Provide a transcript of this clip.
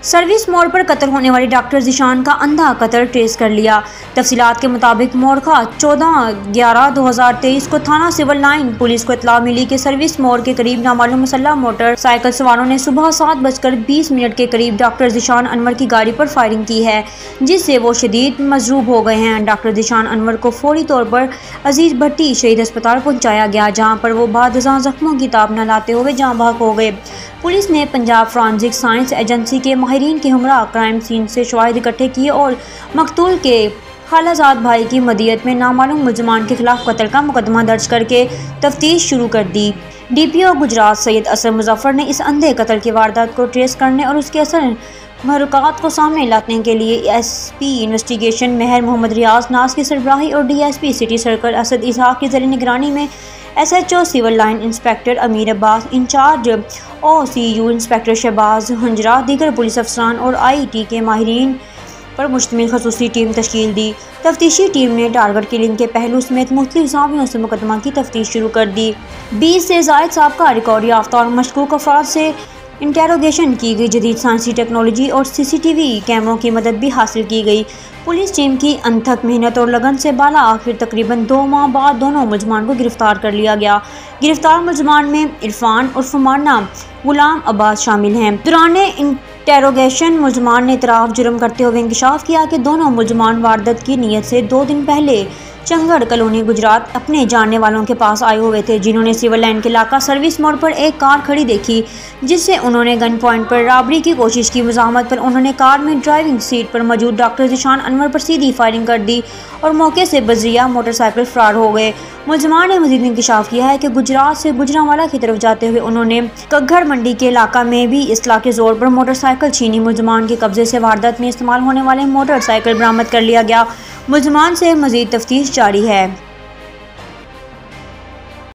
Service मोड़ पर कत्ल होने वाले डॉक्टर ज़ीशान का अंधा कत्ल ट्रेस कर लिया। तफसीलात के मुताबिक मोरखा 14/11/2023 को थाना सिविल लाइन पुलिस को इत्तला मिली कि सर्विस मोड़ के करीब नामालूम मुसल्लह मोटरसाइकिल सवारों ने सुबह 7:20 के करीब डॉक्टर ज़ीशान अनवर की गाड़ी पर फायरिंग की है, जिससे वो शदीद मजरूब हो गए हैं। डॉक्टर ज़ीशान अनवर को फौरी तौर पर अजीज भट्टी शहीद अस्पताल पहुँचाया गया, जहाँ पर वो बादशाह जख्मों की ताब न लाते हुए जाँ बहक हो गए। पुलिस ने पंजाब फॉरेंसिक साइंस एजेंसी के माहिरीन के हमरा क्राइम सीन से शवाहिद इकट्ठे किए और मकतूल के खालाजाद भाई की मदियत में नामालूम मुलजमान के खिलाफ कत्ल का मुकदमा दर्ज करके तफ्तीश शुरू कर दी। DPO गुजरात सैयद असर मुजफ्फर ने इस अंधे कत्ल की वारदात को ट्रेस करने और उसके असर महरुकात को सामने लाने के लिए SP इन्वेस्टिगेशन मेहर मोहम्मद रियाज नाज की सरबराही और DSP city circle Asad Ishaq की ज़ेर निगरानी में SHO civil line inspector Amir Abbas, incharge OCU inspector Shahbaz Hanjra, दीगर पुलिस अफसरान और IT के माहिरीन पर मुश्तमिल खसूसी टीम तश्कील दी। तफ्तीशी टीम ने टारगेट किलिंग के पहलू समेत मुख्तलिफ ज़ावियों से मुकदमा की तफ्तीश शुरू कर दी। 20 से ज़ायद साबका रिकॉर्ड याफ्ता और मशकूक अफराद से इंटेरोगेशन की गई। जदीद साइंसी टेक्नोलॉजी और CCTV कैमरों की मदद भी हासिल की गई। पुलिस टीम की अनथक मेहनत और लगन से बाला आखिर तकरीबन 2 माह बाद दोनों मुलजमान को गिरफ्तार कर लिया गया। गिरफ्तार मुलजमान में इरफान और फमाना गुलाम अब्बास शामिल हैं। दौरान इंटेरोगेशन मुलजमान ने इतराफ़ जुर्म करते हुए इंकशाफ किया कि दोनों मुलजमान वारदात की नीयत से 2 दिन पहले चंगड़ कॉलोनी गुजरात अपने जानने वालों के पास आए हुए थे, जिन्होंने सिविल लाइन के इलाका सर्विस मोड़ पर एक कार खड़ी देखी, जिससे उन्होंने गन पॉइंट पर रॉबरी की कोशिश की। मुज़ाहमत पर उन्होंने कार में ड्राइविंग सीट पर मौजूद डॉक्टर ज़ीशान अनवर पर सीधी फायरिंग कर दी और मौके से बजरिया मोटरसाइकिल फरार हो गए। मुलजमान ने मजीद इंकशाफ किया है कि गुजरात से गुजरांवाला की तरफ जाते हुए उन्होंने कग्घड़ मंडी के इलाका में भी इस्लाह के जोर पर मोटरसाइकिल छीनी। मुलजमान के कब्जे से वारदात में इस्तेमाल होने वाले मोटरसाइकिल बरामद कर लिया गया। मुलजमान से मजीद तफ्तीश जारी है।